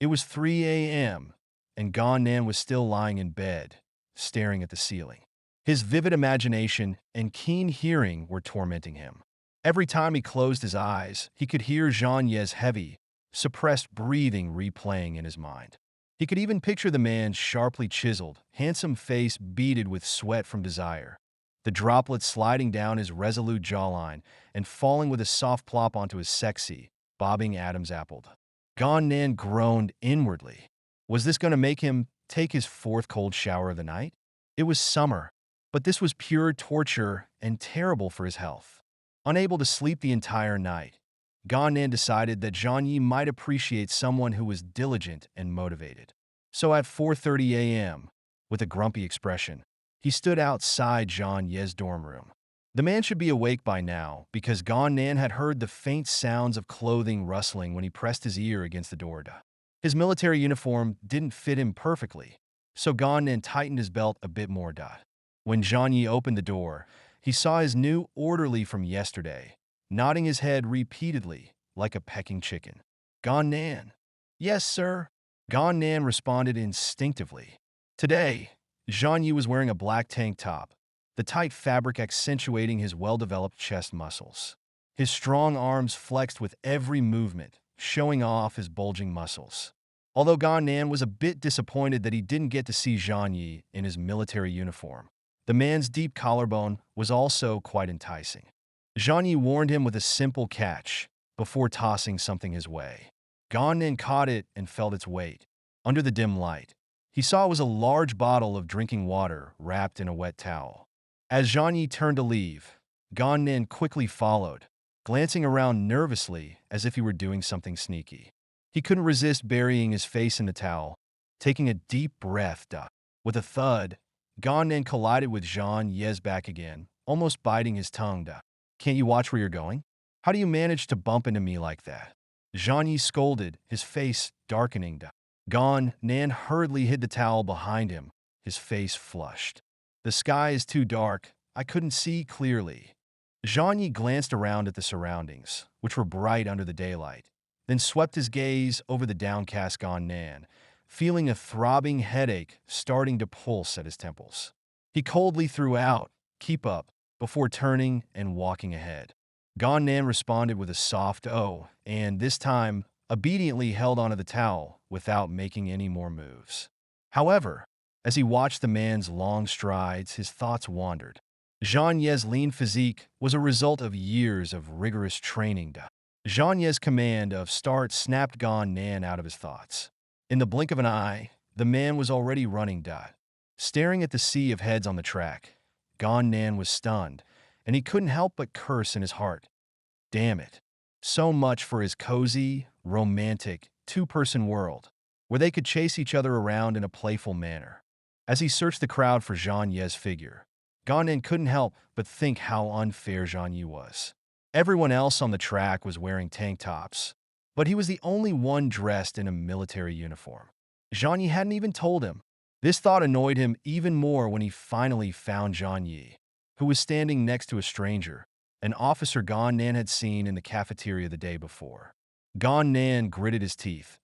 It was 3 a.m., and Gan Nan was still lying in bed, staring at the ceiling. His vivid imagination and keen hearing were tormenting him. Every time he closed his eyes, he could hear Jean Ye's heavy, suppressed breathing replaying in his mind. He could even picture the man's sharply chiseled, handsome face beaded with sweat from desire, the droplets sliding down his resolute jawline and falling with a soft plop onto his sexy, bobbing Adam's apple. Gan Nan groaned inwardly. Was this going to make him take his fourth cold shower of the night? It was summer, but this was pure torture and terrible for his health. Unable to sleep the entire night, Gan Nan decided that Zhang Yi might appreciate someone who was diligent and motivated. So at 4:30 a.m., with a grumpy expression, he stood outside Zhang Ye's dorm room. The man should be awake by now because Gan Nan had heard the faint sounds of clothing rustling when he pressed his ear against the door. His military uniform didn't fit him perfectly, so Gan Nan tightened his belt a bit more. When Zhang Yi opened the door, he saw his new orderly from yesterday, nodding his head repeatedly like a pecking chicken. Gan Nan. Yes, sir. Gan Nan responded instinctively. Today, Zhang Yi was wearing a black tank top, the tight fabric accentuating his well-developed chest muscles. His strong arms flexed with every movement, showing off his bulging muscles. Although Gan Nan was a bit disappointed that he didn't get to see Zhang Yi in his military uniform, the man's deep collarbone was also quite enticing. Zhang Yi warned him with a simple catch before tossing something his way. Gan Nan caught it and felt its weight. Under the dim light, he saw it was a large bottle of drinking water wrapped in a wet towel. As Zhang Yi turned to leave, Gan Nan quickly followed, glancing around nervously as if he were doing something sneaky. He couldn't resist burying his face in the towel, taking a deep breath. With a thud, Gan Nan collided with Zhang Ye's back again, almost biting his tongue. Can't you watch where you're going? How do you manage to bump into me like that? Zhang Yi scolded, his face darkening. Gan Nan hurriedly hid the towel behind him, his face flushed. The sky is too dark. I couldn't see clearly. Zhang Yi glanced around at the surroundings, which were bright under the daylight, then swept his gaze over the downcast Gan Nan, feeling a throbbing headache starting to pulse at his temples. He coldly threw out, "Keep up," before turning and walking ahead. Gan Nan responded with a soft "oh," and this time obediently held onto the towel without making any more moves. However, as he watched the man's long strides, his thoughts wandered. Zhang Ye's lean physique was a result of years of rigorous training. Zhang Ye's command of "start" snapped Gan Nan out of his thoughts. In the blink of an eye, the man was already running. Staring at the sea of heads on the track, Gan Nan was stunned, and he couldn't help but curse in his heart. Damn it. So much for his cozy, romantic, two-person world, where they could chase each other around in a playful manner. As he searched the crowd for Zhang Ye's figure, Gan Nan couldn't help but think how unfair Zhang Yi was. Everyone else on the track was wearing tank tops, but he was the only one dressed in a military uniform. Zhang Yi hadn't even told him. This thought annoyed him even more when he finally found Zhang Yi, who was standing next to a stranger, an officer Gan Nan had seen in the cafeteria the day before. Gan Nan gritted his teeth,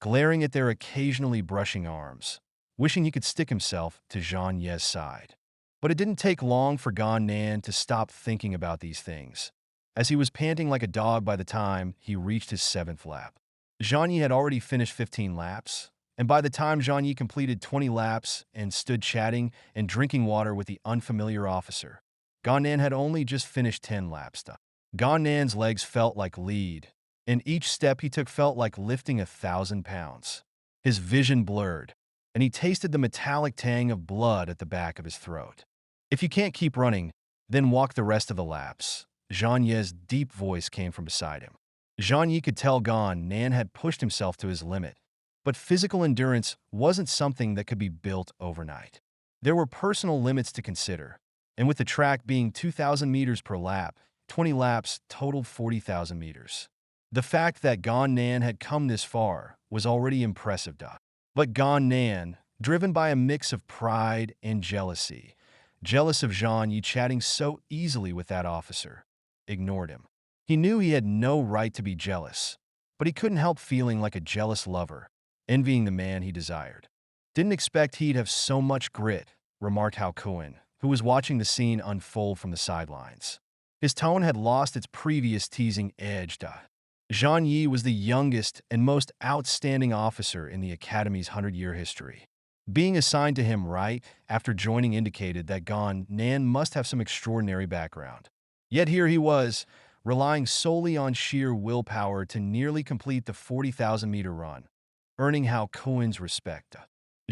glaring at their occasionally brushing arms, wishing he could stick himself to Zhang Ye's side. But it didn't take long for Gan Nan to stop thinking about these things, as he was panting like a dog by the time he reached his 7th lap. Zhang Yi had already finished 15 laps, and by the time Zhang Yi completed 20 laps and stood chatting and drinking water with the unfamiliar officer, Gan Nan had only just finished 10 laps. Gan Nan's legs felt like lead, and each step he took felt like lifting 1,000 pounds. His vision blurred, and he tasted the metallic tang of blood at the back of his throat. If you can't keep running, then walk the rest of the laps. Zhang Ye's deep voice came from beside him. Zhang Yi could tell Gan Nan had pushed himself to his limit, but physical endurance wasn't something that could be built overnight. There were personal limits to consider, and with the track being 2,000 meters per lap, 20 laps totaled 40,000 meters. The fact that Gan Nan had come this far was already impressive. But Gan Nan, driven by a mix of pride and jealousy, jealous of Zhang Yi chatting so easily with that officer, ignored him. He knew he had no right to be jealous, but he couldn't help feeling like a jealous lover, envying the man he desired. Didn't expect he'd have so much grit, remarked Hao Kuan, who was watching the scene unfold from the sidelines. His tone had lost its previous teasing edge. Zhang Yi was the youngest and most outstanding officer in the Academy's 100-year history. Being assigned to him right after joining indicated that Gan Nan must have some extraordinary background. Yet here he was, relying solely on sheer willpower to nearly complete the 40,000-meter run, earning Hao Kuan's respect.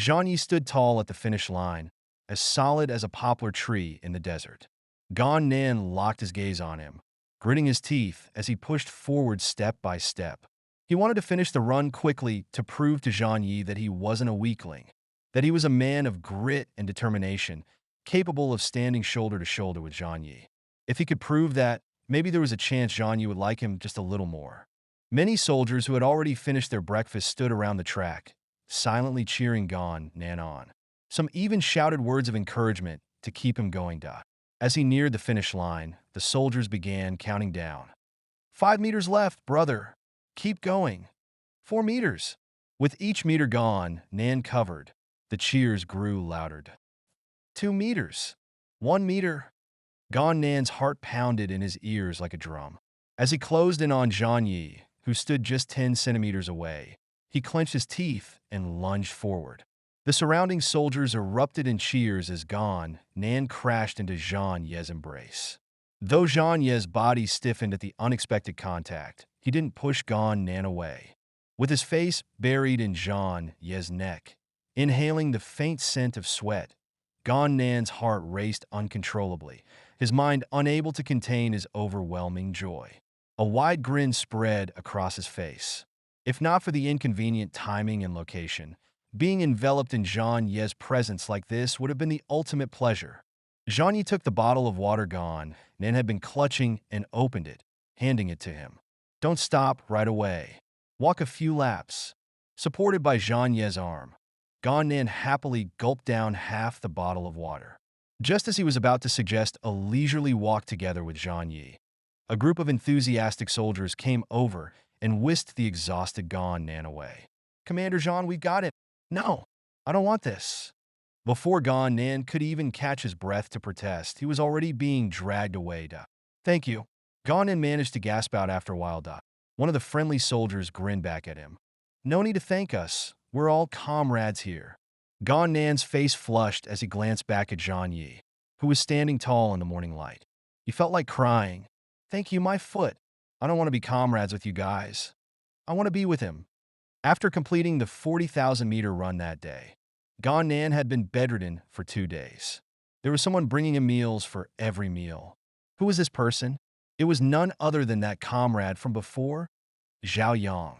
Zhang Yi stood tall at the finish line, as solid as a poplar tree in the desert. Gan Nan locked his gaze on him, gritting his teeth as he pushed forward step by step. He wanted to finish the run quickly to prove to Zhang Yi that he wasn't a weakling, that he was a man of grit and determination, capable of standing shoulder to shoulder with Zhang Yi. If he could prove that, maybe there was a chance Zhang Yi would like him just a little more. Many soldiers who had already finished their breakfast stood around the track, silently cheering Gan Nan on. Some even shouted words of encouragement to keep him going. As he neared the finish line, the soldiers began counting down. 5 meters left, brother. Keep going. 4 meters. With each meter gone, Nan covered. The cheers grew louder. 2 meters. 1 meter. Gan Nan's heart pounded in his ears like a drum. As he closed in on Zhang Yi, who stood just 10 centimeters away, he clenched his teeth and lunged forward. The surrounding soldiers erupted in cheers as Gan Nan crashed into Zhang Yi's embrace. Though Zhang Yi's body stiffened at the unexpected contact, he didn't push Gan Nan away. With his face buried in Zhang Yi's neck, inhaling the faint scent of sweat, Gan Nan's heart raced uncontrollably, his mind unable to contain his overwhelming joy. A wide grin spread across his face. If not for the inconvenient timing and location, being enveloped in Zhang Yi's presence like this would have been the ultimate pleasure. Zhang Yi took the bottle of water Gan Nan had been clutching and opened it, handing it to him. Don't stop right away. Walk a few laps. Supported by Zhang Yi's arm, Gan Nan happily gulped down half the bottle of water. Just as he was about to suggest a leisurely walk together with Zhang Yi, a group of enthusiastic soldiers came over and whisked the exhausted Gan Nan away. Commander Zhang, we've got it. No, I don't want this. Before Gan Nan could even catch his breath to protest, he was already being dragged away. Thank you. Gan Nan managed to gasp out after a while. One of the friendly soldiers grinned back at him. No need to thank us. We're all comrades here. Gan Nan's face flushed as he glanced back at Zhang Yi, who was standing tall in the morning light. He felt like crying. Thank you, my foot. I don't want to be comrades with you guys. I want to be with him. After completing the 40,000-meter run that day, Gan Nan had been bedridden for 2 days. There was someone bringing him meals for every meal. Who was this person? It was none other than that comrade from before, Zhao Yang.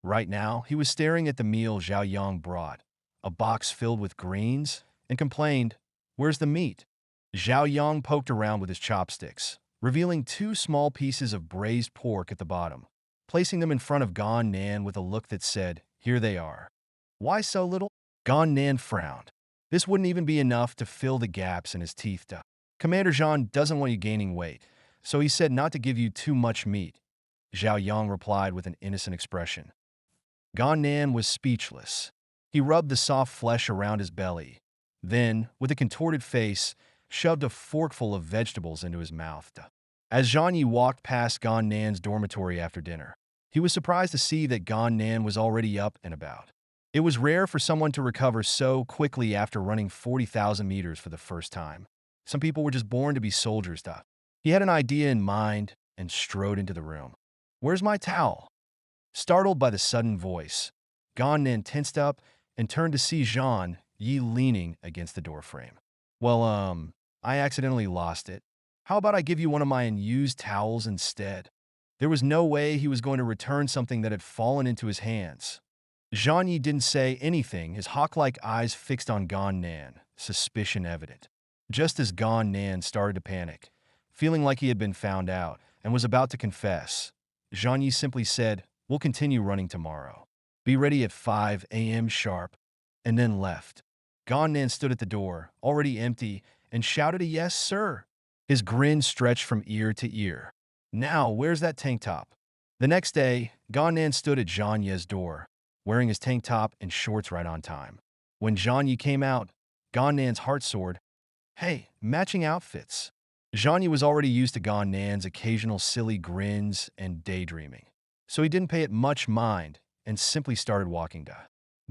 Right now, he was staring at the meal Zhao Yang brought, a box filled with greens, and complained, "Where's the meat?" Zhao Yang poked around with his chopsticks, revealing 2 small pieces of braised pork at the bottom, placing them in front of Gan Nan with a look that said, "Here they are." Why so little? Gan Nan frowned. This wouldn't even be enough to fill the gaps in his teeth. Commander Zhang doesn't want you gaining weight, so he said not to give you too much meat, Zhao Yang replied with an innocent expression. Gan Nan was speechless. He rubbed the soft flesh around his belly, then, with a contorted face, shoved a forkful of vegetables into his mouth. As Zhang Yi walked past Gan Nan's dormitory after dinner, he was surprised to see that Gan Nan was already up and about. It was rare for someone to recover so quickly after running 40,000 meters for the first time. Some people were just born to be soldiers. He had an idea in mind and strode into the room. "Where's my towel?" Startled by the sudden voice, Gan Nan tensed up and turned to see Zhang Yi leaning against the doorframe. "Well, I accidentally lost it. How about I give you one of my unused towels instead?" There was no way he was going to return something that had fallen into his hands. Zhang Yi didn't say anything, his hawk-like eyes fixed on Gan Nan, suspicion evident. Just as Gan Nan started to panic, feeling like he had been found out, and was about to confess, Zhang Yi simply said, "We'll continue running tomorrow. Be ready at 5 a.m. sharp," and then left. Gan Nan stood at the door, already empty, and shouted a "Yes, sir." His grin stretched from ear to ear. "Now, where's that tank top?" The next day, Gan Nan stood at Zhang Yi's door, wearing his tank top and shorts right on time. When Zhang Yi came out, Gan Nan's heart soared. Hey, matching outfits. Zhang Yi was already used to Gan Nan's occasional silly grins and daydreaming, so he didn't pay it much mind and simply started walking to.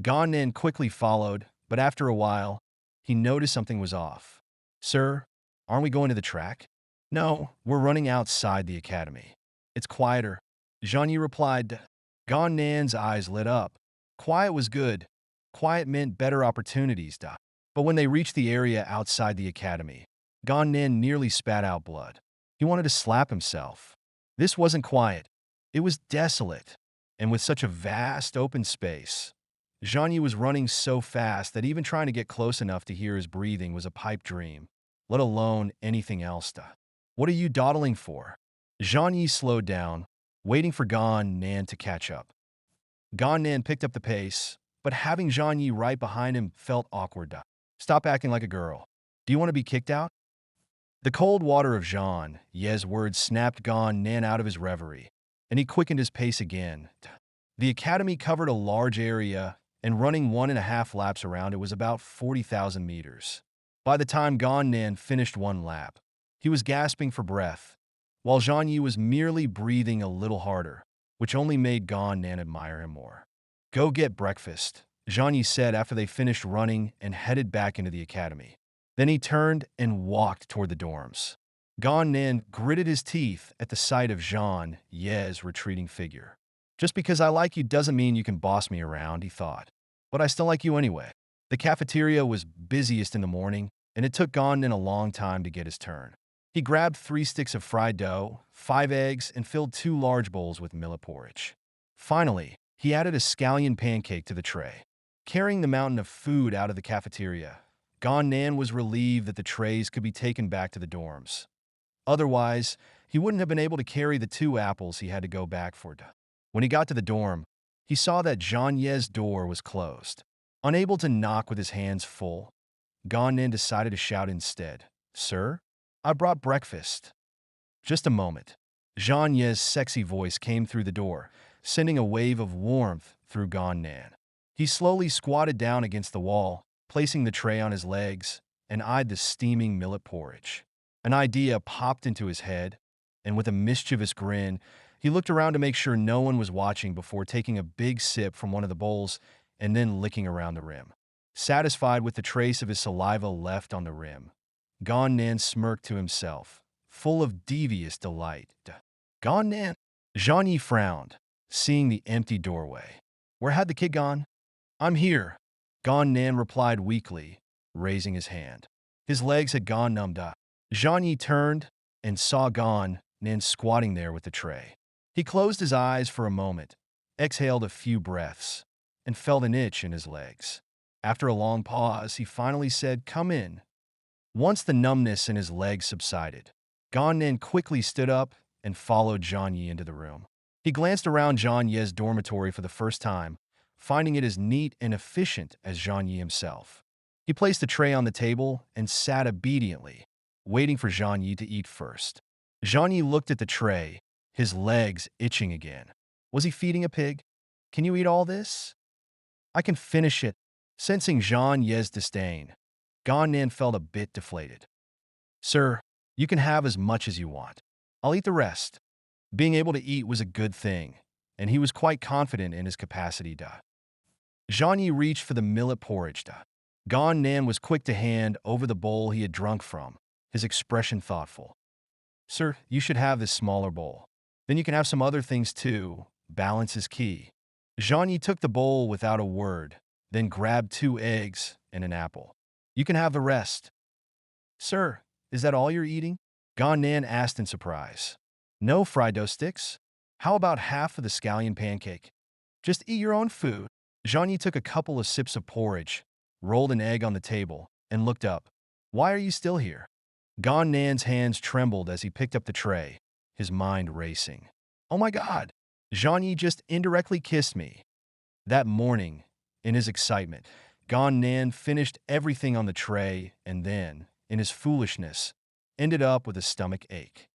Gan Nan quickly followed, but after a while, he noticed something was off. Sir, aren't we going to the track? No, we're running outside the academy. It's quieter. Zhang Yi replied. Gan Nan's eyes lit up. Quiet was good. Quiet meant better opportunities, da. But when they reached the area outside the academy, Gan Nan nearly spat out blood. He wanted to slap himself. This wasn't quiet. It was desolate. And with such a vast open space, Zhang Yi was running so fast that even trying to get close enough to hear his breathing was a pipe dream, let alone anything else. What are you dawdling for? Zhang Yi slowed down, waiting for Gan Nan to catch up. Gan Nan picked up the pace, but having Zhang Yi right behind him felt awkward. Stop acting like a girl. Do you want to be kicked out? The cold water of Zhang Ye's words snapped Gan Nan out of his reverie, and he quickened his pace again. The academy covered a large area, and running 1.5 laps around it was about 40,000 meters. By the time Gan Nan finished one lap, he was gasping for breath, while Zhang Yi was merely breathing a little harder, which only made Gan Nan admire him more. Go get breakfast, Zhang Yi said after they finished running and headed back into the academy. Then he turned and walked toward the dorms. Gan Nan gritted his teeth at the sight of Zhang Ye's retreating figure. Just because I like you doesn't mean you can boss me around, he thought. But I still like you anyway. The cafeteria was busiest in the morning, and it took Gan Nan a long time to get his turn. He grabbed 3 sticks of fried dough, 5 eggs, and filled 2 large bowls with millet porridge. Finally, he added a scallion pancake to the tray. Carrying the mountain of food out of the cafeteria, Gan Nan was relieved that the trays could be taken back to the dorms. Otherwise, he wouldn't have been able to carry the 2 apples he had to go back for. When he got to the dorm, he saw that Zhang Ye's door was closed. Unable to knock with his hands full, Gan Nan decided to shout instead, Sir, I brought breakfast. Just a moment. Zhang Ye's sexy voice came through the door, sending a wave of warmth through Gan Nan. He slowly squatted down against the wall, placing the tray on his legs, and eyed the steaming millet porridge. An idea popped into his head, and with a mischievous grin, he looked around to make sure no one was watching before taking a big sip from one of the bowls and then licking around the rim. Satisfied with the trace of his saliva left on the rim, Gan Nan smirked to himself, full of devious delight. Gan Nan? Zhang Yi frowned, seeing the empty doorway. Where had the kid gone? I'm here, Gan Nan replied weakly, raising his hand. His legs had gone numbed up. Zhang Yi turned and saw Gan Nan squatting there with the tray. He closed his eyes for a moment, exhaled a few breaths, and felt an itch in his legs. After a long pause, he finally said, Come in. Once the numbness in his legs subsided, Gan Nan quickly stood up and followed Zhang Yi into the room. He glanced around Zhang Ye's dormitory for the first time, finding it as neat and efficient as Zhang Yi himself. He placed the tray on the table and sat obediently, waiting for Zhang Yi to eat first. Zhang Yi looked at the tray, his legs itching again. Was he feeding a pig? Can you eat all this? I can finish it. Sensing Zhang Ye's disdain, Gan Nan felt a bit deflated. Sir, you can have as much as you want. I'll eat the rest. Being able to eat was a good thing, and he was quite confident in his capacity. Zhang Yi reached for the millet porridge. Gan Nan was quick to hand over the bowl he had drunk from, his expression thoughtful. Sir, you should have this smaller bowl. Then you can have some other things too. Balance is key. Zhang Yi took the bowl without a word, then grabbed 2 eggs and an apple. You can have the rest. Sir, is that all you're eating? Gan Nan asked in surprise. No fried dough sticks? How about half of the scallion pancake? Just eat your own food. Zhang Yi took a couple of sips of porridge, rolled an egg on the table, and looked up. Why are you still here? Gan Nan's hands trembled as he picked up the tray, his mind racing. Oh my God! Zhang Yi just indirectly kissed me. That morning, in his excitement, Gan Nan finished everything on the tray and then, in his foolishness, ended up with a stomach ache.